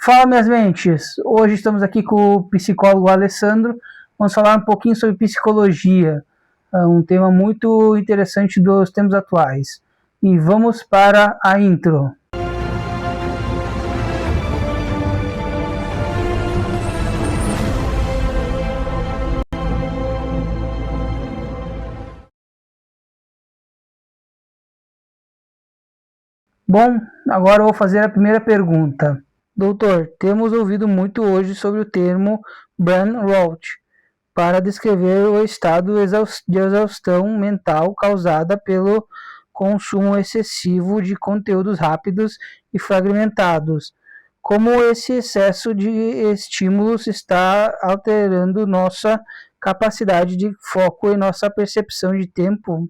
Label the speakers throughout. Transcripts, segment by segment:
Speaker 1: Fala, minhas mentes! Hoje estamos aqui com o psicólogo Alessandro. Vamos falar um pouquinho sobre psicologia, um tema muito interessante dos tempos atuais. E vamos para a intro. Bom, agora eu vou fazer a primeira pergunta. Doutor, temos ouvido muito hoje sobre o termo burnout para descrever o estado de exaustão mental causada pelo consumo excessivo de conteúdos rápidos e fragmentados. Como esse excesso de estímulos está alterando nossa capacidade de foco e nossa percepção de tempo?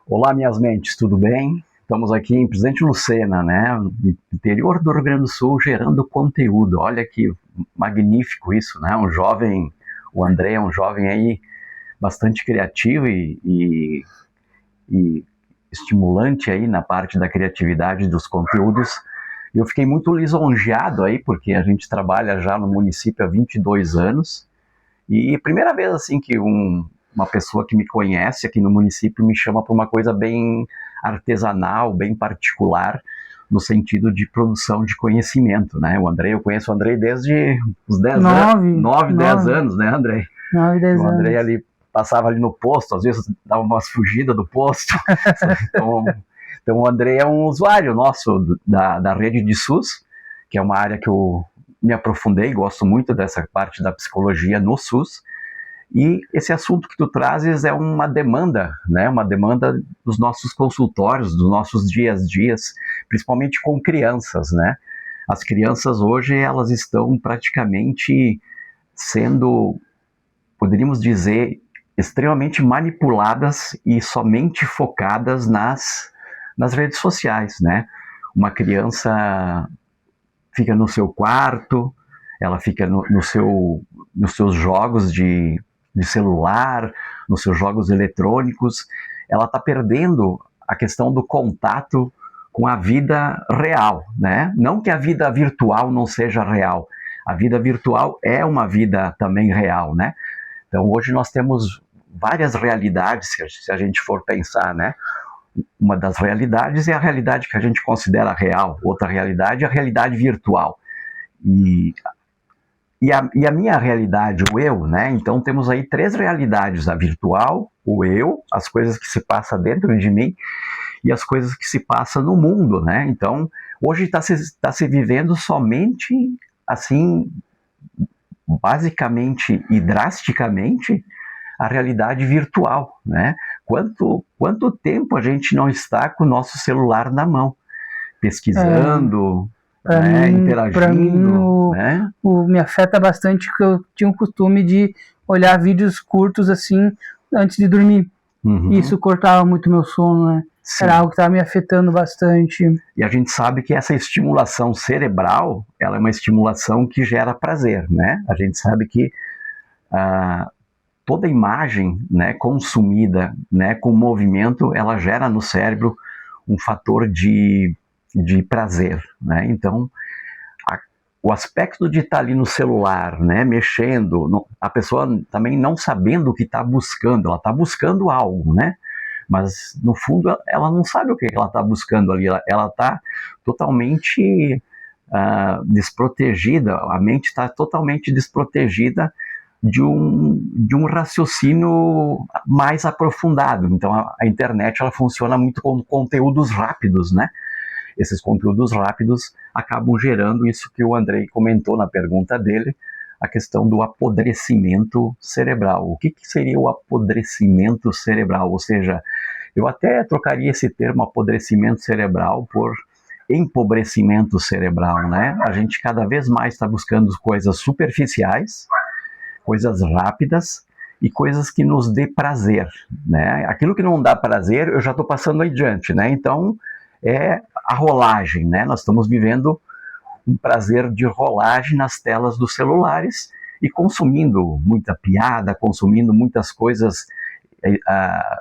Speaker 2: Olá, minhas mentes, tudo bem? Estamos aqui em Presidente Lucena, né, no interior do Rio Grande do Sul, gerando conteúdo. Olha que magnífico isso, né? O André é um jovem aí bastante criativo e estimulante aí na parte da criatividade dos conteúdos. Eu fiquei muito lisonjeado aí, porque a gente trabalha já no município há 22 anos, e primeira vez assim que uma pessoa que me conhece aqui no município me chama para uma coisa bem artesanal, bem particular, no sentido de produção de conhecimento, né? Eu conheço o André desde os 10 10 anos, né, André?
Speaker 1: 9, 10 anos.
Speaker 2: O André ali passava ali no posto, às vezes dava umas fugidas do posto. Então o André é um usuário nosso da rede de SUS, que é uma área que eu me aprofundei, gosto muito dessa parte da psicologia no SUS. E esse assunto que tu trazes é uma demanda, né? Uma demanda dos nossos consultórios, dos nossos dias, principalmente com crianças, né? As crianças hoje, elas estão praticamente sendo, poderíamos dizer, extremamente manipuladas e somente focadas nas redes sociais, né? Uma criança fica no seu quarto, ela fica nos seus jogos de celular, nos seus jogos eletrônicos, ela está perdendo a questão do contato com a vida real, né? Não que a vida virtual não seja real, a vida virtual é uma vida também real, né? Então hoje nós temos várias realidades, se a gente for pensar, né? Uma das realidades é a realidade que a gente considera real, outra realidade é a realidade virtual. E a minha realidade, o eu, né? Então temos aí 3 realidades: a virtual, o eu, as coisas que se passam dentro de mim e as coisas que se passam no mundo, né? Então hoje está se vivendo somente, assim, basicamente e drasticamente, a realidade virtual, né? Quanto tempo a gente não está com o nosso celular na mão, pesquisando, interagindo, né?
Speaker 1: Me afeta bastante, porque eu tinha um costume de olhar vídeos curtos assim antes de dormir.
Speaker 2: Uhum.
Speaker 1: Isso cortava muito meu sono, né?
Speaker 2: Sim.
Speaker 1: Era algo que estava me afetando bastante.
Speaker 2: E a gente sabe que essa estimulação cerebral, ela é uma estimulação que gera prazer, né? A gente sabe que toda imagem, né, consumida, né, com movimento, ela gera no cérebro um fator de prazer, né? Então, o aspecto de estar ali no celular, né, mexendo, a pessoa também não sabendo o que está buscando, ela está buscando algo, né? Mas, no fundo, ela não sabe o que ela está buscando ali, ela está totalmente desprotegida, a mente está totalmente desprotegida de um raciocínio mais aprofundado. Então, a internet, ela funciona muito com conteúdos rápidos, né? Esses conteúdos rápidos acabam gerando isso que o Andrei comentou na pergunta dele, a questão do apodrecimento cerebral. O que seria o apodrecimento cerebral? Ou seja, eu até trocaria esse termo apodrecimento cerebral por empobrecimento cerebral, né? A gente cada vez mais está buscando coisas superficiais, coisas rápidas e coisas que nos dê prazer, né? Aquilo que não dá prazer, eu já estou passando adiante, né? Então, é a rolagem, né? Nós estamos vivendo um prazer de rolagem nas telas dos celulares e consumindo muita piada, consumindo muitas coisas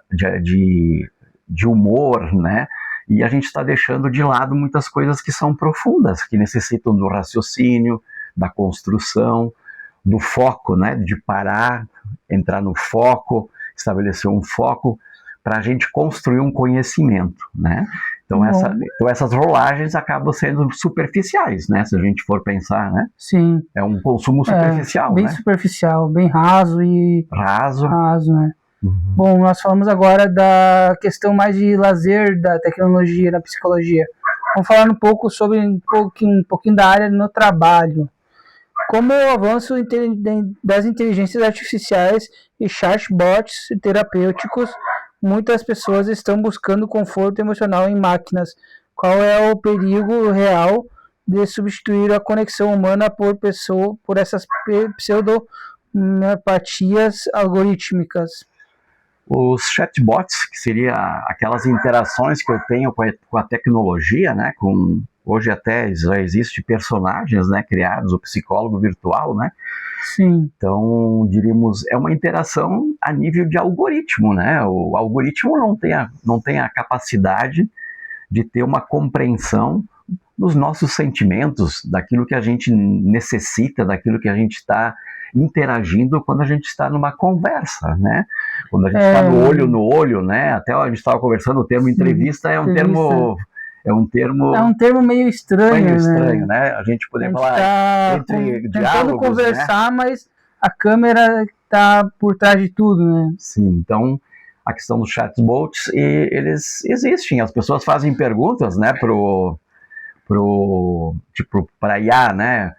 Speaker 2: de humor, né? E a gente está deixando de lado muitas coisas que são profundas, que necessitam do raciocínio, da construção, do foco, né? De parar, entrar no foco, estabelecer um foco para a gente construir um conhecimento, né? Então, essas rolagens acabam sendo superficiais, né? Se a gente for pensar, né?
Speaker 1: Sim.
Speaker 2: É um consumo superficial,
Speaker 1: bem
Speaker 2: né?
Speaker 1: superficial, bem raso e...
Speaker 2: Raso,
Speaker 1: né?
Speaker 2: Uhum.
Speaker 1: Bom, nós falamos agora da questão mais de lazer da tecnologia na psicologia. Vamos falar um pouco sobre um pouquinho da área no trabalho. Como o avanço das inteligências artificiais e chatbots terapêuticos, muitas pessoas estão buscando conforto emocional em máquinas. Qual é o perigo real de substituir a conexão humana por essas pseudopatias algorítmicas?
Speaker 2: Os chatbots, que seria aquelas interações que eu tenho com a tecnologia, né? Hoje até já existe personagens, né, criados, o psicólogo virtual, né?
Speaker 1: Sim.
Speaker 2: Então, diríamos, é uma interação a nível de algoritmo, né? O algoritmo não tem a capacidade de ter uma compreensão dos nossos sentimentos, daquilo que a gente necessita, daquilo que a gente está interagindo quando a gente está numa conversa, né? Quando a gente está no olho no olho, né? Até a gente estava conversando, o termo entrevista é um termo... É um termo
Speaker 1: meio estranho,
Speaker 2: né? A gente poder falar
Speaker 1: tá
Speaker 2: entre
Speaker 1: tentando
Speaker 2: diálogos,
Speaker 1: conversar, né? Mas a câmera está por trás de tudo, né?
Speaker 2: Sim, então a questão dos chatbots, eles existem. As pessoas fazem perguntas, né, para IA, né?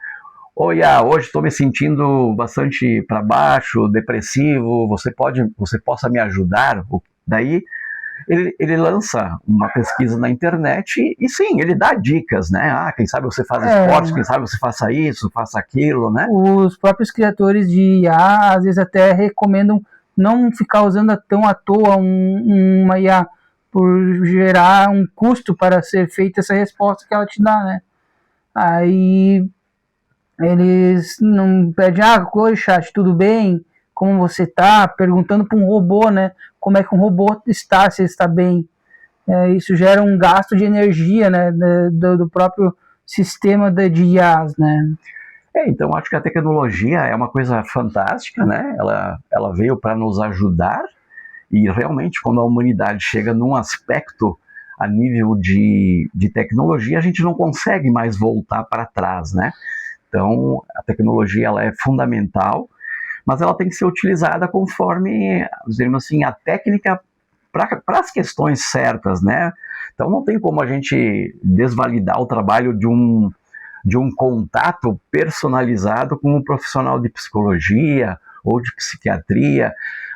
Speaker 2: Oi, IA, hoje estou me sentindo bastante para baixo, depressivo. Você possa me ajudar? Daí ele lança uma pesquisa na internet e sim, ele dá dicas, né? Quem sabe você faz esporte, quem sabe você faça isso, faça aquilo, né?
Speaker 1: Os próprios criadores de IA às vezes até recomendam não ficar usando tão à toa uma IA por gerar um custo para ser feita essa resposta que ela te dá, né? Aí eles não pedem, oi chat, tudo bem? Como você tá? Perguntando para um robô, né? Como é que um robô está, se ele está bem. Isso gera um gasto de energia, né? Do próprio sistema de IAs, né?
Speaker 2: Então acho que a tecnologia é uma coisa fantástica, né? Ela veio para nos ajudar e realmente quando a humanidade chega num aspecto a nível de tecnologia, a gente não consegue mais voltar para trás, né? Então a tecnologia ela é fundamental, mas ela tem que ser utilizada conforme, dizemos assim, a técnica para as questões certas, né? Então não tem como a gente desvalidar o trabalho de um contato personalizado com um profissional de psicologia ou de psiquiatria,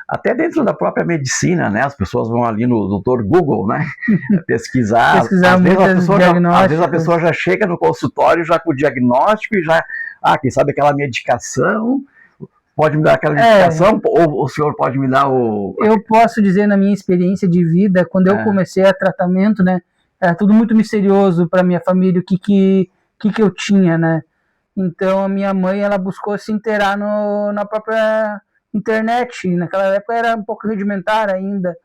Speaker 2: até dentro da própria medicina, né? As pessoas vão ali no Dr. Google, né? Pesquisar às vezes a pessoa já chega no consultório já com o diagnóstico e já, quem sabe aquela medicação, pode me dar aquela medicação ou o senhor pode me dar o...
Speaker 1: Eu posso dizer na minha experiência de vida, quando eu comecei a tratamento, né? Era tudo muito misterioso para minha família, o que eu tinha, né? Então a minha mãe, ela buscou se inteirar na própria internet. Naquela época era um pouco rudimentar ainda,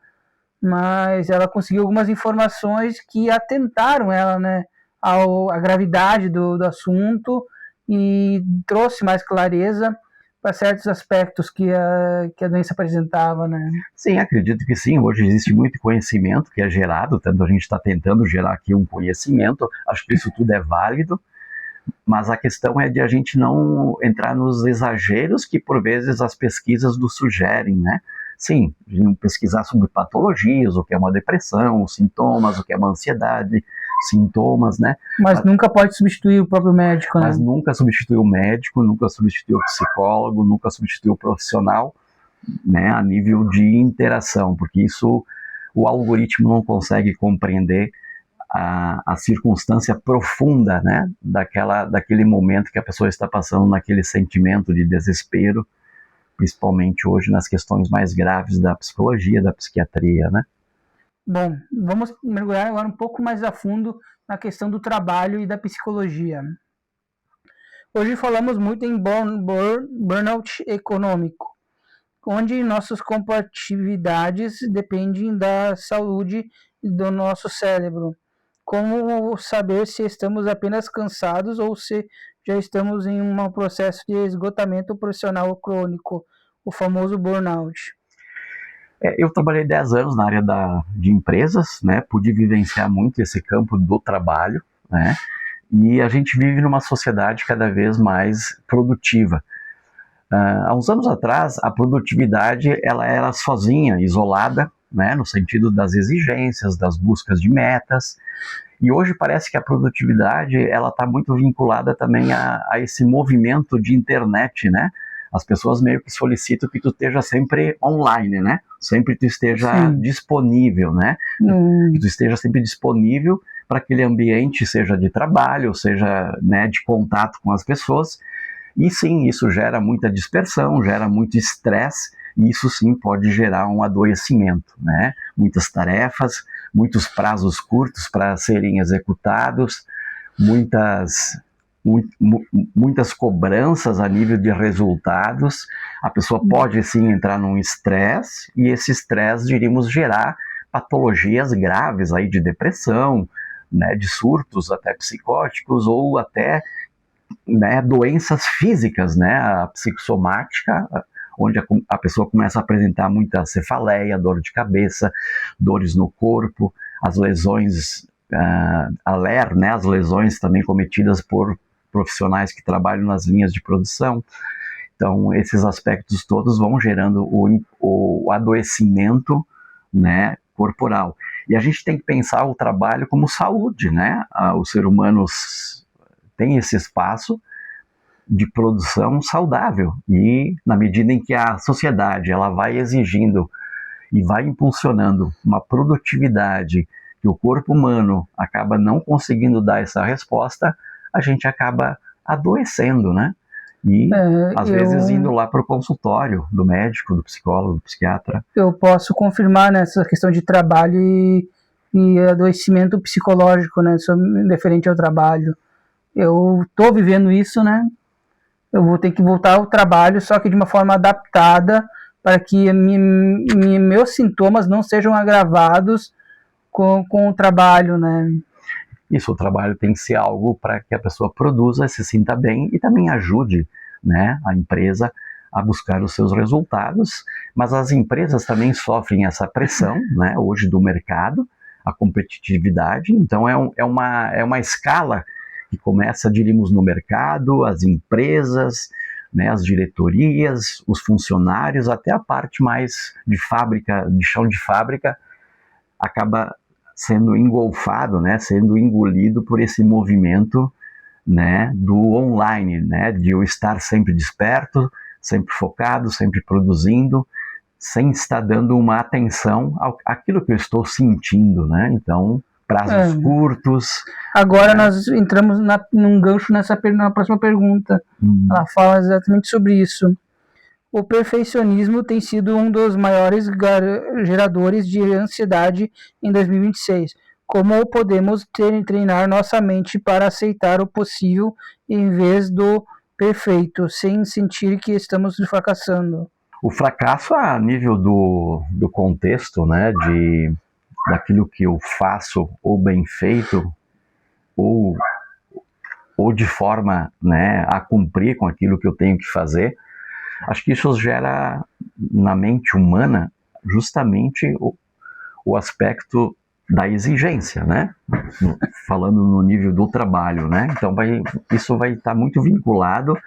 Speaker 1: mas ela conseguiu algumas informações que atentaram ela, né, à gravidade do assunto e trouxe mais clareza para certos aspectos que a doença apresentava, né?
Speaker 2: Sim, acredito que sim. Hoje existe muito conhecimento que é gerado, tanto a gente está tentando gerar aqui um conhecimento, acho que isso tudo é válido, mas a questão é de a gente não entrar nos exageros que por vezes as pesquisas nos sugerem, né? Sim, pesquisar sobre patologias, o que é uma depressão, os sintomas, o que é uma ansiedade, sintomas, né?
Speaker 1: Mas nunca pode substituir o próprio médico, né?
Speaker 2: Mas nunca substitui o médico, nunca substitui o psicólogo, nunca substitui o profissional, né? A nível de interação, porque isso o algoritmo não consegue compreender a circunstância profunda, né? Daquele momento que a pessoa está passando, naquele sentimento de desespero, principalmente hoje nas questões mais graves da psicologia, da psiquiatria, né?
Speaker 1: Bom, vamos mergulhar agora um pouco mais a fundo na questão do trabalho e da psicologia. Hoje falamos muito em burnout econômico, onde nossas compatibilidades dependem da saúde do nosso cérebro. Como saber se estamos apenas cansados ou se já estamos em um processo de esgotamento profissional crônico, o famoso burnout?
Speaker 2: Eu trabalhei 10 anos na área de empresas, né? Pude vivenciar muito esse campo do trabalho, né? E a gente vive numa sociedade cada vez mais produtiva. Há uns anos atrás, a produtividade ela era sozinha, isolada, né? No sentido das exigências, das buscas de metas. E hoje parece que a produtividade ela está muito vinculada também a esse movimento de internet, né? As pessoas meio que solicitam que tu esteja sempre online, né? Sempre tu esteja disponível, né? Que tu esteja sempre disponível para aquele ambiente, seja de trabalho, seja, né, de contato com as pessoas. E sim, isso gera muita dispersão, gera muito estresse, e isso sim pode gerar um adoecimento, né? Muitas tarefas, muitos prazos curtos para serem executados, muitas cobranças a nível de resultados. A pessoa pode sim entrar num estresse, e esse estresse, diríamos, gerar patologias graves aí de depressão, né, de surtos até psicóticos, ou até, né, doenças físicas, né, a psicossomática, onde a pessoa começa a apresentar muita cefaleia, dor de cabeça, dores no corpo, as lesões ALER, né, as lesões também cometidas por profissionais que trabalham nas linhas de produção. Então, esses aspectos todos vão gerando o adoecimento, né, corporal. E a gente tem que pensar o trabalho como saúde, né? O ser humano tem esse espaço de produção saudável, e na medida em que a sociedade ela vai exigindo e vai impulsionando uma produtividade que o corpo humano acaba não conseguindo dar essa resposta, a gente acaba adoecendo, né? E às vezes indo lá para o consultório do médico, do psicólogo, do psiquiatra.
Speaker 1: Eu posso confirmar nessa questão de trabalho e adoecimento psicológico, né, referente ao trabalho. Eu estou vivendo isso, né? Eu vou ter que voltar ao trabalho, só que de uma forma adaptada, para que meus sintomas não sejam agravados com o trabalho, né?
Speaker 2: Isso, o trabalho tem que ser algo para que a pessoa produza, se sinta bem e também ajude, né, a empresa a buscar os seus resultados. Mas as empresas também sofrem essa pressão, né, hoje do mercado, a competitividade. Então é uma escala que começa, diríamos, no mercado, as empresas, né, as diretorias, os funcionários, até a parte mais de fábrica, de chão de fábrica, acaba sendo engolfado, né, sendo engolido por esse movimento, né, do online, né, de eu estar sempre desperto, sempre focado, sempre produzindo, sem estar dando uma atenção àquilo que eu estou sentindo, né? Então, prazos curtos.
Speaker 1: Agora nós entramos num gancho na próxima pergunta. Ela fala exatamente sobre isso. O perfeccionismo tem sido um dos maiores geradores de ansiedade em 2026. Como podemos treinar nossa mente para aceitar o possível em vez do perfeito, sem sentir que estamos fracassando?
Speaker 2: O fracasso a nível do contexto, né, daquilo que eu faço, ou bem feito, ou de forma, né, a cumprir com aquilo que eu tenho que fazer. Acho que isso gera na mente humana justamente o aspecto da exigência, né? Falando no nível do trabalho, né? Então isso vai estar muito vinculado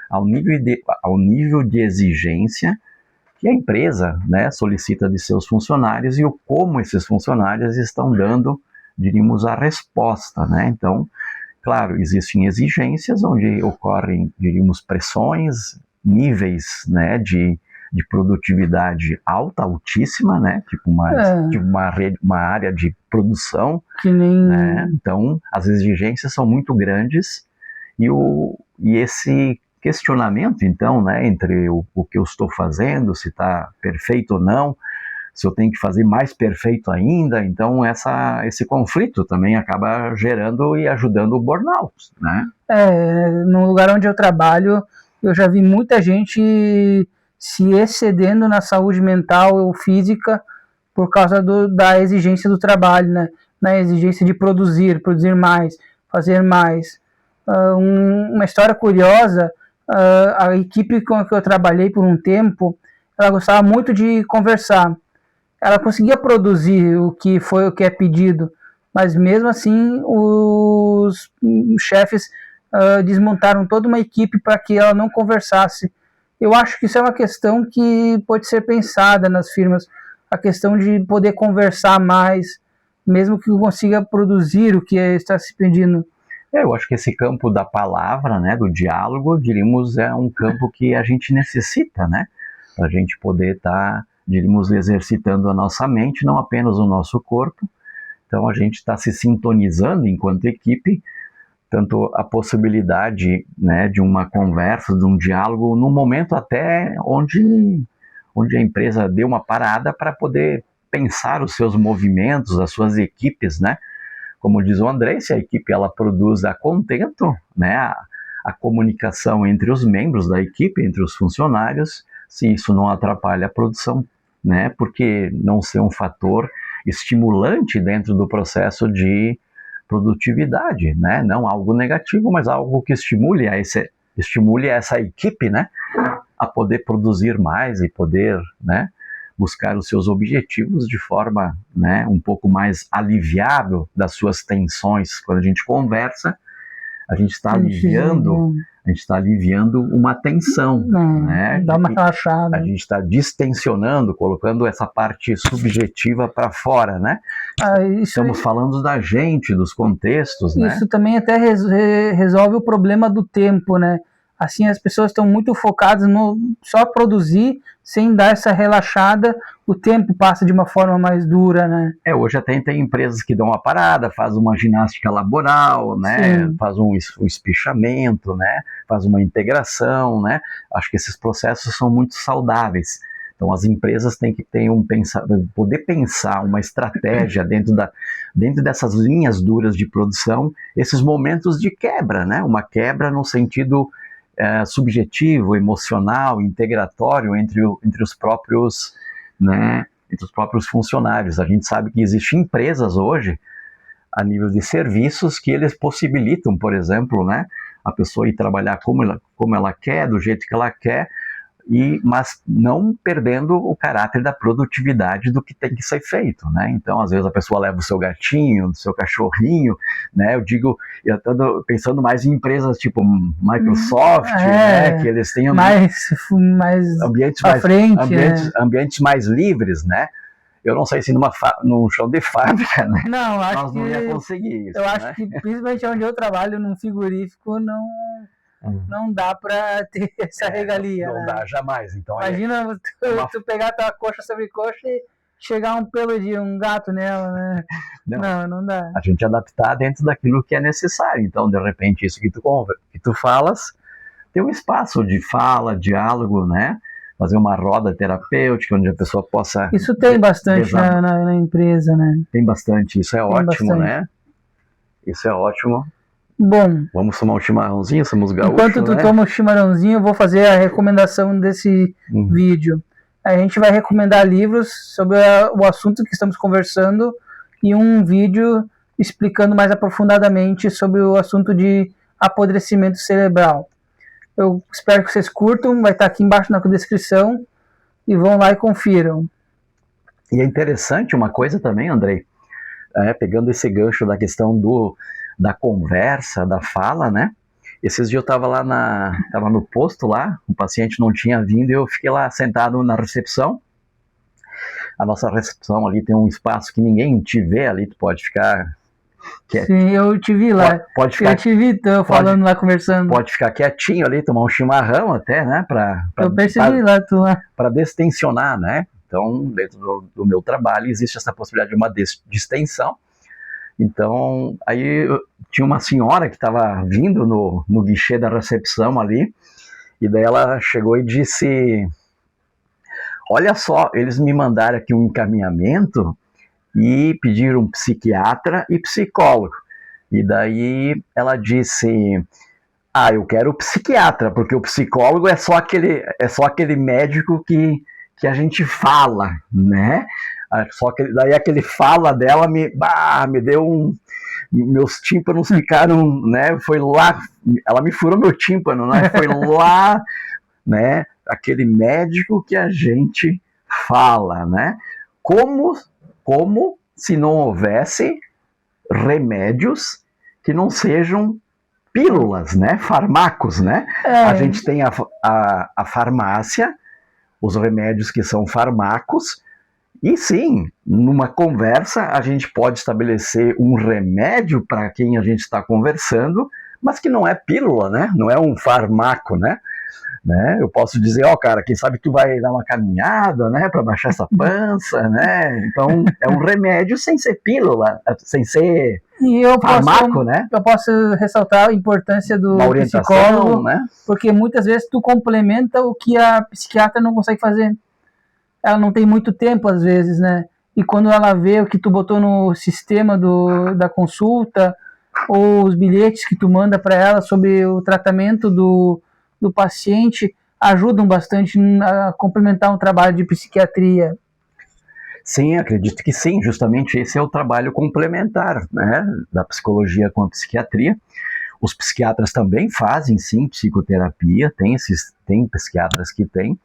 Speaker 2: ao nível de exigência que a empresa, né, solicita de seus funcionários e o como esses funcionários estão dando, diríamos, a resposta, né? Então, claro, existem exigências onde ocorrem, diríamos, pressões, níveis, né, de produtividade alta, altíssima, né, tipo uma área de produção, né? Então as exigências são muito grandes, e esse questionamento, então, né, entre o que eu estou fazendo, se está perfeito ou não, se eu tenho que fazer mais perfeito ainda, então esse conflito também acaba gerando e ajudando o burnout, né?
Speaker 1: No lugar onde eu trabalho, eu já vi muita gente se excedendo na saúde mental ou física por causa da exigência do trabalho, né? Na exigência de produzir mais, fazer mais. Uma história curiosa, a equipe com que eu trabalhei por um tempo, ela gostava muito de conversar. Ela conseguia produzir o que é pedido, mas mesmo assim os chefes desmontaram toda uma equipe para que ela não conversasse. Eu acho que isso é uma questão que pode ser pensada nas firmas, a questão de poder conversar mais, mesmo que consiga produzir o que está se pedindo.
Speaker 2: Eu acho que esse campo da palavra, né, do diálogo, diríamos, é um campo que a gente necessita, né, para a gente poder estar, diríamos, exercitando a nossa mente, não apenas o nosso corpo. Então a gente está se sintonizando enquanto equipe, tanto a possibilidade, né, de uma conversa, de um diálogo, no momento até onde a empresa deu uma parada para poder pensar os seus movimentos, as suas equipes, né? Como diz o André, se a equipe ela produz a contento, né, a comunicação entre os membros da equipe, entre os funcionários, se isso não atrapalha a produção, né? Porque não ser um fator estimulante dentro do processo de produtividade, né? Não algo negativo, mas algo que estimule essa equipe, né, a poder produzir mais e poder, né, buscar os seus objetivos de forma, né, um pouco mais aliviado das suas tensões. Quando a gente conversa, a gente está aliviando uma tensão, né?
Speaker 1: Dá uma relaxada.
Speaker 2: A gente está distensionando, colocando essa parte subjetiva para fora, né? Estamos falando da gente, dos contextos, né?
Speaker 1: Isso também até resolve o problema do tempo, né? Assim, as pessoas estão muito focadas no só produzir, sem dar essa relaxada, o tempo passa de uma forma mais dura, né?
Speaker 2: Hoje até tem empresas que dão uma parada, faz uma ginástica laboral, né? Sim. Faz um espichamento, né? Faz uma integração, né? Acho que esses processos são muito saudáveis. Então as empresas têm que ter poder pensar uma estratégia dentro dessas linhas duras de produção, esses momentos de quebra, né? Uma quebra no sentido subjetivo, emocional, integratório entre os próprios, né, entre os próprios funcionários. A gente sabe que existem empresas hoje, a nível de serviços, que eles possibilitam, por exemplo, né, a pessoa ir trabalhar como ela quer, do jeito que ela quer, mas não perdendo o caráter da produtividade do que tem que ser feito, né? Então, às vezes a pessoa leva o seu gatinho, o seu cachorrinho, né? Eu estou pensando mais em empresas tipo Microsoft, né? Que eles tenham
Speaker 1: mais
Speaker 2: ambientes
Speaker 1: à frente,
Speaker 2: ambientes mais livres, né? Eu não sei se num chão de fábrica, né?
Speaker 1: Não,
Speaker 2: nós não ia conseguir isso.
Speaker 1: Eu acho que, principalmente onde eu trabalho, num frigorífico, não dá pra ter essa regalia.
Speaker 2: Não dá, jamais. Então,
Speaker 1: imagina tu pegar tua coxa sobre coxa e chegar um pelo de um gato nela, né? Não dá.
Speaker 2: A gente adaptar dentro daquilo que é necessário. Então, de repente, isso que tu falas, tem um espaço de fala, diálogo, né? Fazer uma roda terapêutica, onde a pessoa possa...
Speaker 1: Isso tem bastante na empresa, né?
Speaker 2: Tem bastante, isso é ótimo, né? Isso é ótimo.
Speaker 1: Bom,
Speaker 2: vamos tomar um chimarrãozinho, somos gaúchos,
Speaker 1: enquanto tu toma o chimarrãozinho, eu vou fazer a recomendação desse vídeo. A gente vai recomendar livros sobre o assunto que estamos conversando e um vídeo explicando mais aprofundadamente sobre o assunto de apodrecimento cerebral. Eu espero que vocês curtam, vai estar aqui embaixo na descrição e vão lá e confiram.
Speaker 2: E é interessante uma coisa também, Andrei, pegando esse gancho da questão da conversa, da fala, né? Esses dias eu estava no posto lá, o paciente não tinha vindo e eu fiquei lá sentado na recepção. A nossa recepção ali tem um espaço que ninguém te vê ali, tu pode ficar...
Speaker 1: Sim, eu te vi lá. Eu te vi falando lá, conversando.
Speaker 2: Pode ficar quietinho ali, tomar um chimarrão até, né?
Speaker 1: Eu percebi lá, tu lá.
Speaker 2: Para destensionar, né? Então, dentro do meu trabalho existe essa possibilidade de uma distensão. Então, aí tinha uma senhora que estava vindo no guichê da recepção ali, e daí ela chegou e disse: olha só, eles me mandaram aqui um encaminhamento e pediram um psiquiatra e psicólogo. E daí ela disse: eu quero o psiquiatra, porque o psicólogo é só aquele médico que a gente fala, né? Só que daí aquele fala dela me deu meus tímpanos ficaram, né? Foi lá, ela me furou meu tímpano, né? Foi lá, né? Aquele médico que a gente fala, né? Como se não houvesse remédios que não sejam pílulas, né? Fármacos, né? A gente tem a farmácia, os remédios que são fármacos, e sim, numa conversa a gente pode estabelecer um remédio para quem a gente está conversando, mas que não é pílula, né? Não é um fármaco, né? Eu posso dizer, cara, quem sabe tu vai dar uma caminhada, né, para baixar essa pança, né? Então é um remédio sem ser pílula, sem ser fármaco, né?
Speaker 1: Eu posso ressaltar a importância do psicólogo, né? Porque muitas vezes tu complementa o que a psiquiatra não consegue fazer. Ela não tem muito tempo às vezes, né? E quando ela vê o que tu botou no sistema da consulta ou os bilhetes que tu manda para ela sobre o tratamento do paciente, ajudam bastante a complementar um trabalho de psiquiatria.
Speaker 2: Sim, acredito que sim, justamente esse é o trabalho complementar, né, da psicologia com a psiquiatria. Os psiquiatras também fazem, sim, psicoterapia, tem psiquiatras que têm.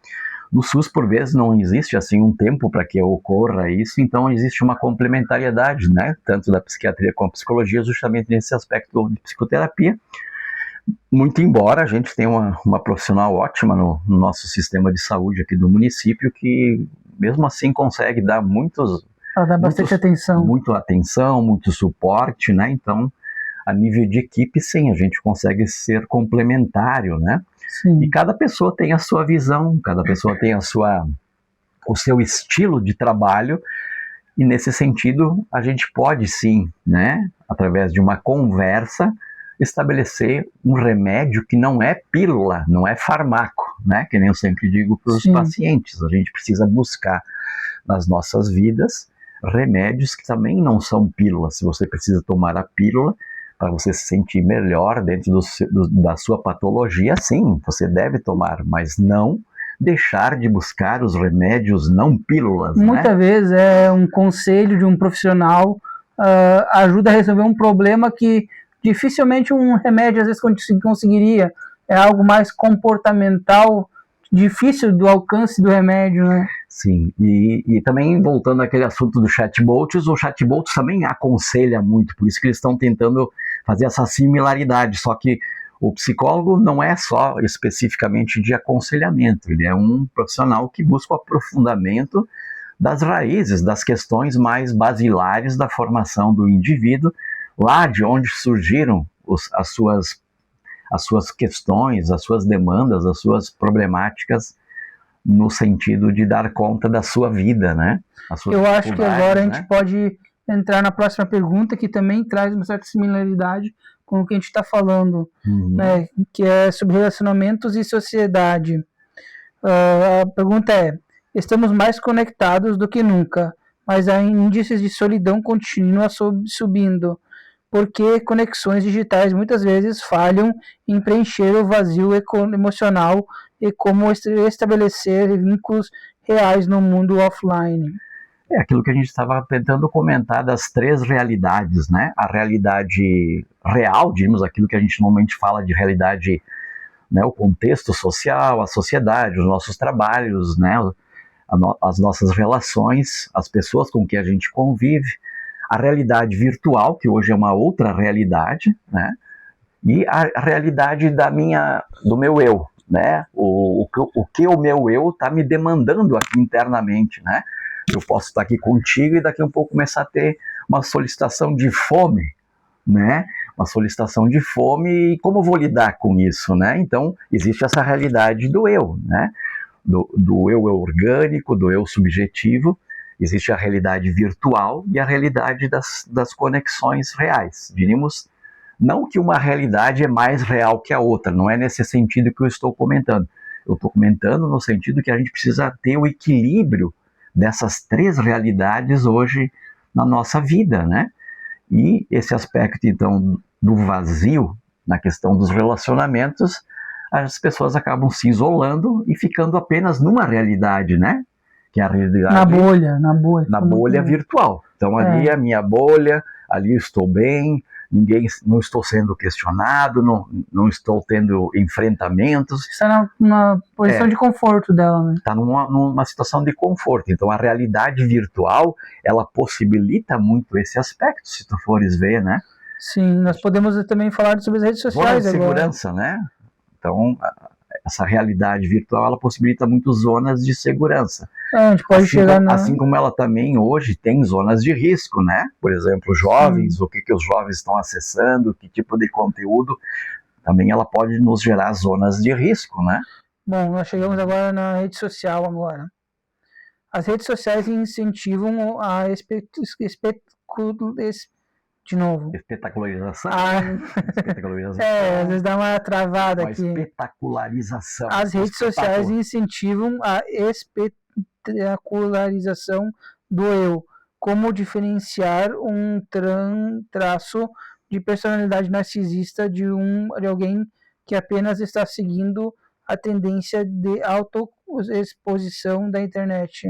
Speaker 2: No SUS, por vezes, não existe assim um tempo para que ocorra isso, então existe uma complementariedade, né, tanto da psiquiatria com a psicologia, justamente nesse aspecto de psicoterapia. Muito embora a gente tenha uma profissional ótima no nosso sistema de saúde aqui do município, que mesmo assim consegue dar
Speaker 1: ela dá bastante atenção.
Speaker 2: Muita atenção, muito suporte, né? Então, a nível de equipe, sim, a gente consegue ser complementário, né?
Speaker 1: Sim.
Speaker 2: E cada pessoa tem a sua visão, cada pessoa tem o seu estilo de trabalho, e nesse sentido a gente pode sim, né, através de uma conversa, estabelecer um remédio que não é pílula, não é fármaco, né? Que nem eu sempre digo para os pacientes, a gente precisa buscar nas nossas vidas remédios que também não são pílulas. Se você precisa tomar a pílula para você se sentir melhor dentro da sua patologia, sim, você deve tomar, mas não deixar de buscar os remédios não pílulas.
Speaker 1: Muitas vezes é um conselho de um profissional, ajuda a resolver um problema que dificilmente um remédio às vezes conseguiria. É algo mais comportamental, difícil do alcance do remédio, né?
Speaker 2: Sim, e também voltando àquele assunto do chatbots, o chatbot também aconselha muito, por isso que eles estão tentando fazer essa similaridade, só que o psicólogo não é só especificamente de aconselhamento, ele é um profissional que busca o aprofundamento das raízes, das questões mais basilares da formação do indivíduo, lá de onde surgiram as suas questões, as suas demandas, as suas problemáticas, no sentido de dar conta da sua vida, né?
Speaker 1: Eu acho que agora a gente pode entrar na próxima pergunta, que também traz uma certa similaridade com o que a gente está falando, né? Que é sobre relacionamentos e sociedade. A pergunta é: estamos mais conectados do que nunca, mas há índices de solidão contínua subindo, porque conexões digitais muitas vezes falham em preencher o vazio emocional e como estabelecer vínculos reais no mundo offline.
Speaker 2: É aquilo que a gente estava tentando comentar das três realidades, né? A realidade real, digamos, aquilo que a gente normalmente fala de realidade, né? O contexto social, a sociedade, os nossos trabalhos, né? As nossas relações, as pessoas com que a gente convive, a realidade virtual, que hoje é uma outra realidade, né? E a realidade do meu eu, né? O que o meu eu está me demandando aqui internamente, né? Eu posso estar aqui contigo e daqui a um pouco começar a ter uma solicitação de fome, né? Uma solicitação de fome, e como eu vou lidar com isso, né? Então, existe essa realidade do eu, né? Do eu orgânico, do eu subjetivo. Existe a realidade virtual e a realidade das conexões reais. Diríamos, não que uma realidade é mais real que a outra, não é nesse sentido que eu estou comentando. Eu estou comentando no sentido que a gente precisa ter o equilíbrio dessas três realidades hoje na nossa vida, né? E esse aspecto, então, do vazio, na questão dos relacionamentos, as pessoas acabam se isolando e ficando apenas numa realidade, né? que é a realidade
Speaker 1: Na bolha, na bolha.
Speaker 2: na bolha virtual. Então ali é a minha bolha, ali eu estou bem, não estou sendo questionado, não estou tendo enfrentamentos.
Speaker 1: Está na posição de conforto dela, né?
Speaker 2: Está numa situação de conforto. Então a realidade virtual, ela possibilita muito esse aspecto, se tu fores ver, né?
Speaker 1: Sim, nós podemos também falar sobre as redes
Speaker 2: Zona
Speaker 1: sociais
Speaker 2: de
Speaker 1: agora.
Speaker 2: segurança, né? Então essa realidade virtual, ela possibilita muito zonas de segurança.
Speaker 1: A gente pode chegar
Speaker 2: assim como ela também hoje tem zonas de risco, né? Por exemplo, jovens, o que os jovens estão acessando, que tipo de conteúdo, também ela pode nos gerar zonas de risco, né?
Speaker 1: Bom, nós chegamos agora na rede social agora. As redes sociais incentivam a de novo.
Speaker 2: Espetacularização.
Speaker 1: Espetacularização. Às vezes dá uma travada
Speaker 2: uma
Speaker 1: aqui.
Speaker 2: Espetacularização.
Speaker 1: As redes sociais incentivam a espetacularização do eu. Como diferenciar um traço de personalidade narcisista de alguém que apenas está seguindo a tendência de autoexposição da internet?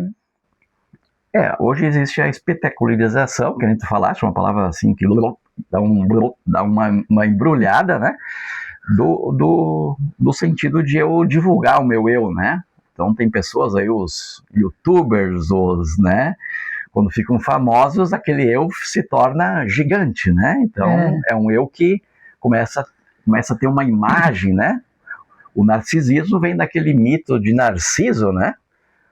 Speaker 2: Hoje existe a espetacularização, que a gente falasse, uma palavra assim que dá uma embrulhada, né? Do sentido de eu divulgar o meu eu, né? Então tem pessoas aí, os youtubers, né? Quando ficam famosos, aquele eu se torna gigante, né? Então é um eu que começa a ter uma imagem, né? O narcisismo vem daquele mito de Narciso, né?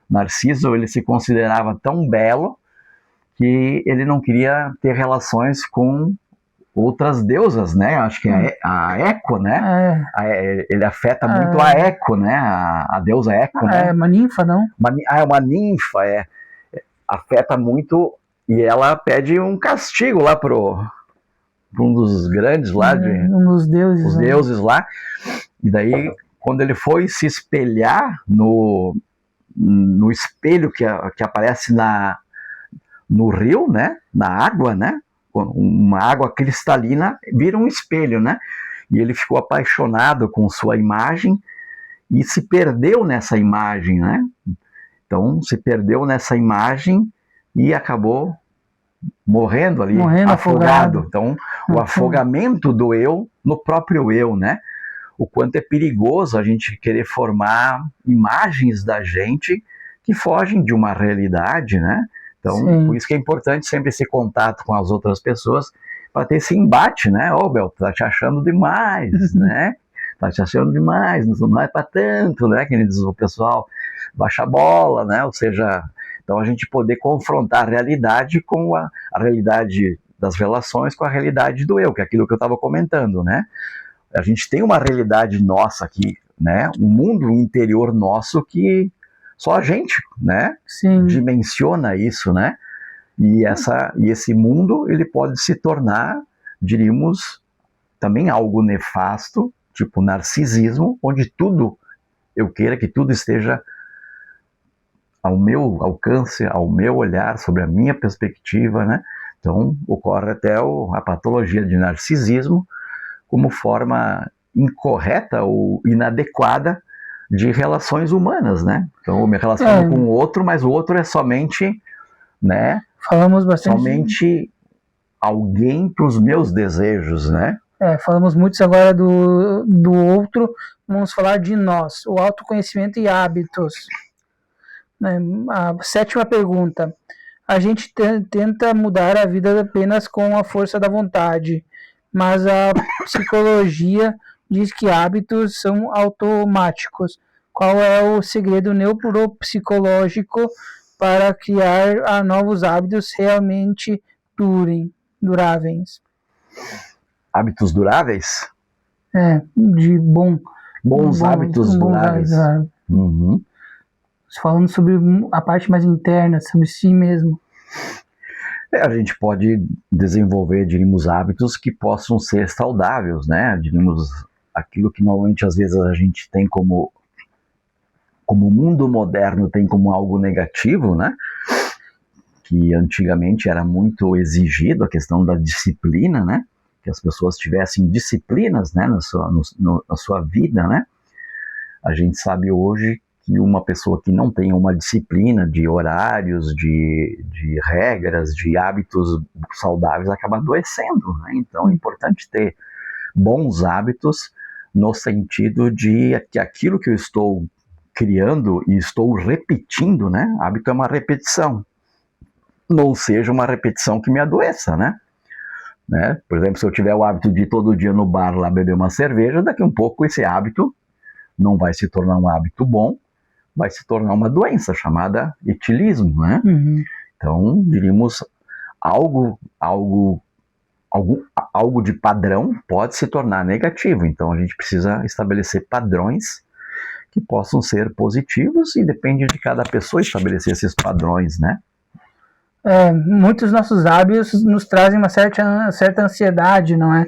Speaker 2: Narciso, ele se considerava tão belo que ele não queria ter relações com outras deusas, né? Acho que a Eco, né? Ele afeta muito a Eco, né? A deusa Eco, né?
Speaker 1: É uma ninfa, não?
Speaker 2: É uma ninfa, afeta muito, e ela pede um castigo lá para um dos grandes lá,
Speaker 1: um dos deuses,
Speaker 2: os deuses lá, e daí quando ele foi se espelhar no espelho que aparece no rio, né? Na água, né? Uma água cristalina vira um espelho, né? E ele ficou apaixonado com sua imagem e se perdeu nessa imagem, né? Então, se perdeu nessa imagem e acabou morrendo ali, afogado. Então, o afogamento do eu no próprio eu, né? O quanto é perigoso a gente querer formar imagens da gente que fogem de uma realidade, né? Então, por isso que é importante sempre esse contato com as outras pessoas para ter esse embate, né? Bel, tá te achando demais, né? Tá te achando demais, não é para tanto, né? Que diz o pessoal, baixa a bola, né? Ou seja, então a gente poder confrontar a realidade com a realidade das relações com a realidade do eu, que é aquilo que eu estava comentando, né? A gente tem uma realidade nossa aqui, né? Um mundo interior nosso que só a gente, né? Dimensiona isso, né? E esse mundo, ele pode se tornar, diríamos, também algo nefasto, tipo narcisismo, onde tudo, eu queira que tudo esteja ao meu alcance, ao meu olhar, sobre a minha perspectiva, né? Então, ocorre até a patologia de narcisismo como forma incorreta ou inadequada de relações humanas, né? Então, eu me relaciono com o outro, mas o outro é somente, né?
Speaker 1: Falamos bastante.
Speaker 2: Somente alguém para os meus desejos, né?
Speaker 1: Falamos muito agora do outro, vamos falar de nós, o autoconhecimento e hábitos. A 7ª pergunta. A gente tenta mudar a vida apenas com a força da vontade, mas a psicologia diz que hábitos são automáticos. Qual é o segredo neuropsicológico para criar novos hábitos realmente duráveis?
Speaker 2: Hábitos duráveis?
Speaker 1: De
Speaker 2: bons hábitos duráveis. Uhum.
Speaker 1: Falando sobre a parte mais interna, sobre si mesmo.
Speaker 2: A gente pode desenvolver, diríamos, hábitos que possam ser saudáveis, né? Diríamos, aquilo que normalmente às vezes a gente tem como o mundo moderno tem como algo negativo, né? Que antigamente era muito exigido, a questão da disciplina, né? Que as pessoas tivessem disciplinas, né? Na sua vida, né? A gente sabe hoje que uma pessoa que não tem uma disciplina de horários, de regras, de hábitos saudáveis acaba adoecendo, né? Então é importante ter bons hábitos no sentido de que aquilo que eu estou criando e estou repetindo, né? Hábito é uma repetição. Não seja uma repetição que me adoeça, né? Por exemplo, se eu tiver o hábito de ir todo dia no bar lá beber uma cerveja, daqui a um pouco esse hábito não vai se tornar um hábito bom, vai se tornar uma doença chamada etilismo, né? Então, diríamos, algo de padrão pode se tornar negativo. Então, a gente precisa estabelecer padrões que possam ser positivos e depende de cada pessoa estabelecer esses padrões, né?
Speaker 1: Muitos nossos hábitos nos trazem uma certa ansiedade, não é?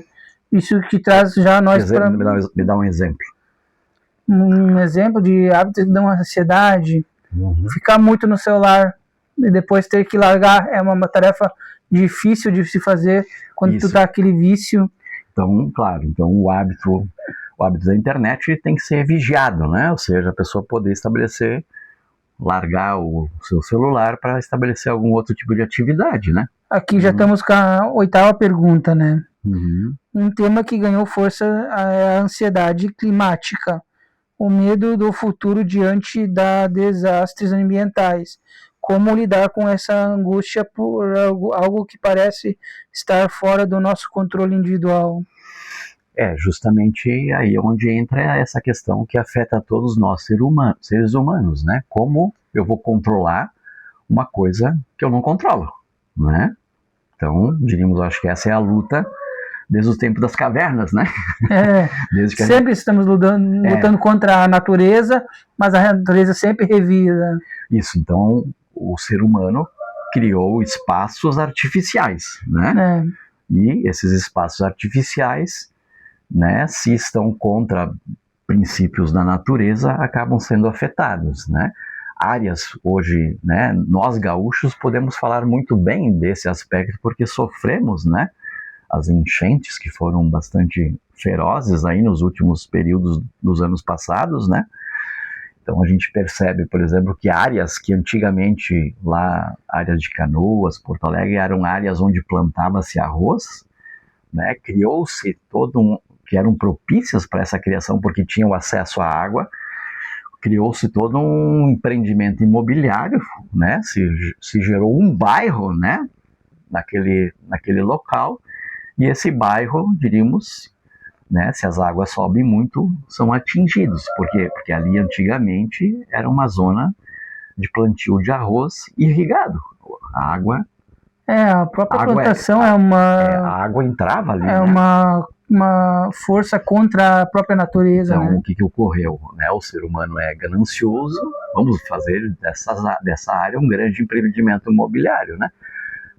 Speaker 1: Isso que traz já nós para...
Speaker 2: Me dá um exemplo.
Speaker 1: Um exemplo de hábitos que dão ansiedade, ficar muito no celular e depois ter que largar é uma tarefa difícil de se fazer quando tu tá aquele vício.
Speaker 2: Então, claro, o hábito da internet tem que ser vigiado, né? Ou seja, a pessoa poder largar o seu celular para estabelecer algum outro tipo de atividade, né?
Speaker 1: Aqui já estamos com a 8ª pergunta, né? Um tema que ganhou força é a ansiedade climática. O medo do futuro diante de desastres ambientais. Como lidar com essa angústia por algo que parece estar fora do nosso controle individual?
Speaker 2: Justamente aí onde entra essa questão que afeta todos nós, seres humanos, né? Como eu vou controlar uma coisa que eu não controlo, né? Então, diríamos, acho que essa é a luta desde os tempos das cavernas, né?
Speaker 1: Sempre estamos lutando contra a natureza, mas a natureza sempre revira.
Speaker 2: Isso, então o ser humano criou espaços artificiais, né? E esses espaços artificiais, né, se estão contra princípios da natureza, acabam sendo afetados, né? Áreas hoje, né, nós gaúchos podemos falar muito bem desse aspecto porque sofremos, né? As enchentes que foram bastante ferozes aí nos últimos períodos dos anos passados, né? Então a gente percebe, por exemplo, que áreas que antigamente lá, áreas de Canoas, Porto Alegre, eram áreas onde plantava-se arroz, né? Criou-se que eram propícias para essa criação porque tinham acesso à água, criou-se todo um empreendimento imobiliário, né? Se gerou um bairro, né? Naquele local. E esse bairro, diríamos, né, se as águas sobem muito, são atingidos. Por quê? Porque ali antigamente era uma zona de plantio de arroz irrigado. A água...
Speaker 1: a própria plantação é uma...
Speaker 2: a água entrava ali,
Speaker 1: né? uma força contra a própria natureza.
Speaker 2: Então,
Speaker 1: né?
Speaker 2: O que ocorreu? Né? O ser humano é ganancioso, vamos fazer dessa área um grande empreendimento imobiliário, né?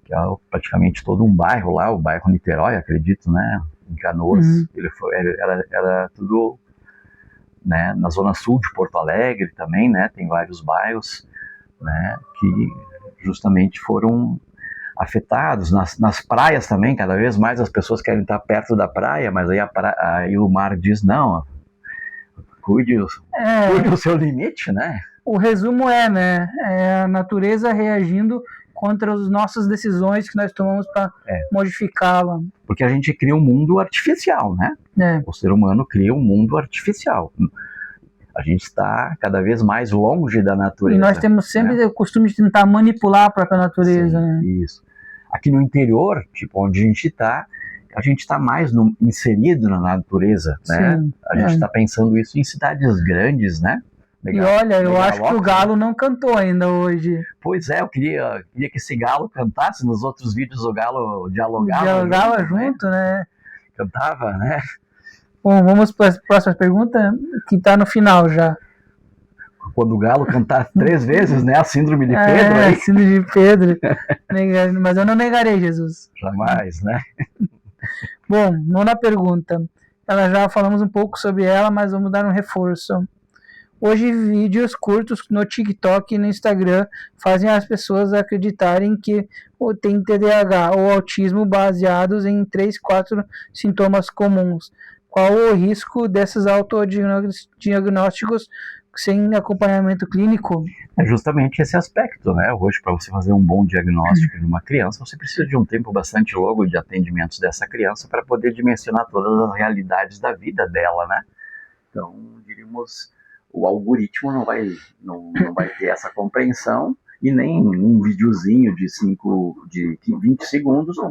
Speaker 2: Que é praticamente todo um bairro lá, o bairro Niterói, acredito, né, em Canoas, era tudo, né, na zona sul de Porto Alegre também, né, tem vários bairros, né, que justamente foram afetados, nas praias também, cada vez mais as pessoas querem estar perto da praia, mas aí o mar diz, não, cuide o seu limite, né.
Speaker 1: O resumo é a natureza reagindo contra as nossas decisões que nós tomamos para modificá-la.
Speaker 2: Porque a gente cria um mundo artificial, né? O ser humano cria um mundo artificial. A gente está cada vez mais longe da natureza.
Speaker 1: E nós temos sempre o costume de tentar manipular a própria natureza.
Speaker 2: Sim, né? Isso. Aqui no interior, tipo, onde a gente está mais inserido na natureza, né?
Speaker 1: Sim,
Speaker 2: a gente está pensando isso em cidades grandes, né?
Speaker 1: E olha, eu acho que o galo não cantou ainda hoje.
Speaker 2: Pois é, eu queria que esse galo cantasse. Nos outros vídeos o galo
Speaker 1: dialogava junto, né?
Speaker 2: Cantava, né?
Speaker 1: Bom, vamos para a próxima pergunta, que está no final já.
Speaker 2: Quando o galo cantar 3 vezes, né? A síndrome de Pedro.
Speaker 1: A síndrome de Pedro. Mas eu não negarei, Jesus.
Speaker 2: Jamais, né?
Speaker 1: Bom, 9ª pergunta. Ela já falamos um pouco sobre ela, mas vamos dar um reforço. Hoje, vídeos curtos no TikTok e no Instagram fazem as pessoas acreditarem que tem TDAH ou autismo baseados em 3, 4 sintomas comuns. Qual o risco desses autodiagnósticos sem acompanhamento clínico?
Speaker 2: É justamente esse aspecto, né? Hoje, para você fazer um bom diagnóstico de uma criança, você precisa de um tempo bastante longo de atendimentos dessa criança para poder dimensionar todas as realidades da vida dela, né? Então, diríamos, o algoritmo não vai ter essa compreensão e nem um videozinho de 20 segundos não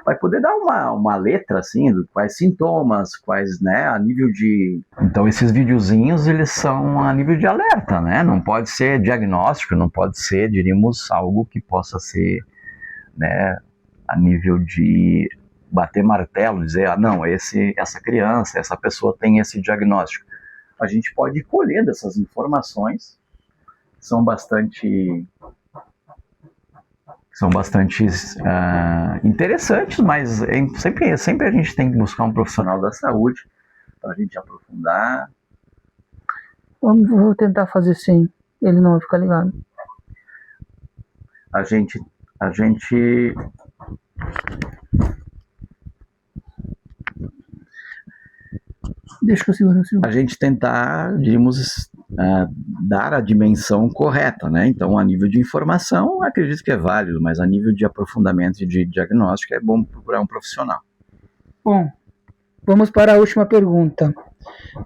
Speaker 2: vai poder dar uma letra, assim, quais sintomas, quais, né, a nível de... Então, esses videozinhos, eles são a nível de alerta, né? Não pode ser diagnóstico, não pode ser, diríamos, algo que possa ser, né, a nível de bater martelo, dizer, não, essa criança, essa pessoa tem esse diagnóstico. A gente pode ir colhendo essas informações, são bastante interessantes, mas sempre a gente tem que buscar um profissional da saúde para a gente aprofundar.
Speaker 1: Vou tentar fazer sim, ele não vai ficar ligado.
Speaker 2: A gente
Speaker 1: Deixa que eu seguro.
Speaker 2: a gente tentar, diríamos, dar a dimensão correta, né? Então, a nível de informação, acredito que é válido, mas a nível de aprofundamento e de diagnóstico, é bom procurar um profissional.
Speaker 1: Bom, vamos para a última pergunta.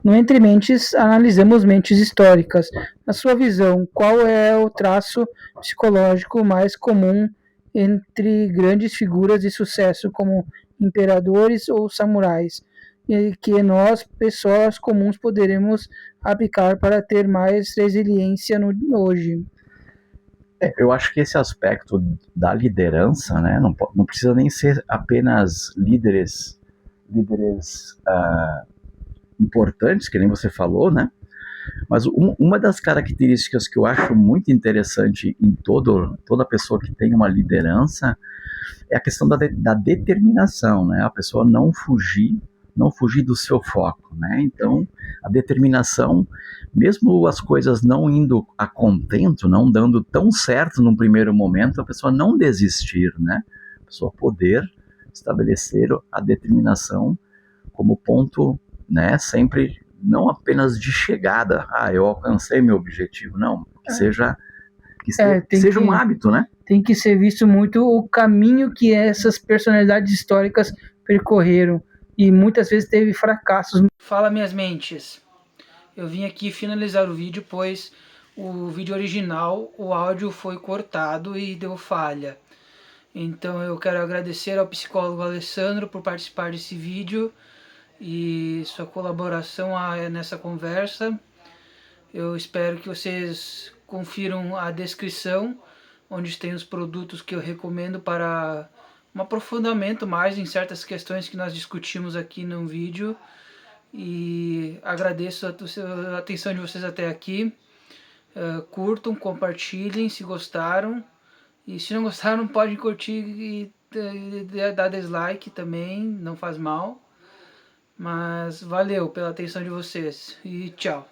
Speaker 1: No Entre Mentes, analisamos mentes históricas. Na sua visão, qual é o traço psicológico mais comum entre grandes figuras de sucesso, como imperadores ou samurais, e que nós, pessoas comuns, poderemos aplicar para ter mais resiliência hoje?
Speaker 2: Eu acho que esse aspecto da liderança, né, não precisa nem ser apenas líderes importantes, que nem você falou, né? Mas uma das características que eu acho muito interessante em toda pessoa que tem uma liderança é a questão da determinação, né? A pessoa não fugir do seu foco, né? Então, a determinação, mesmo as coisas não indo a contento, não dando tão certo num primeiro momento, a pessoa não desistir, né? A pessoa poder estabelecer a determinação como ponto, né? Sempre não apenas de chegada, eu alcancei meu objetivo, não, que seja um hábito, né?
Speaker 1: Tem que ser visto muito o caminho que essas personalidades históricas percorreram e muitas vezes teve fracassos. Fala, minhas mentes. Eu vim aqui finalizar o vídeo, pois o vídeo original, o áudio foi cortado e deu falha. Então eu quero agradecer ao psicólogo Alessandro por participar desse vídeo e sua colaboração nessa conversa. Eu espero que vocês confiram a descrição, onde tem os produtos que eu recomendo para um aprofundamento mais em certas questões que nós discutimos aqui no vídeo. E agradeço a atenção de vocês até aqui. Curtam, compartilhem se gostaram. E se não gostaram, podem curtir e dar dislike também, não faz mal. Mas valeu pela atenção de vocês e tchau.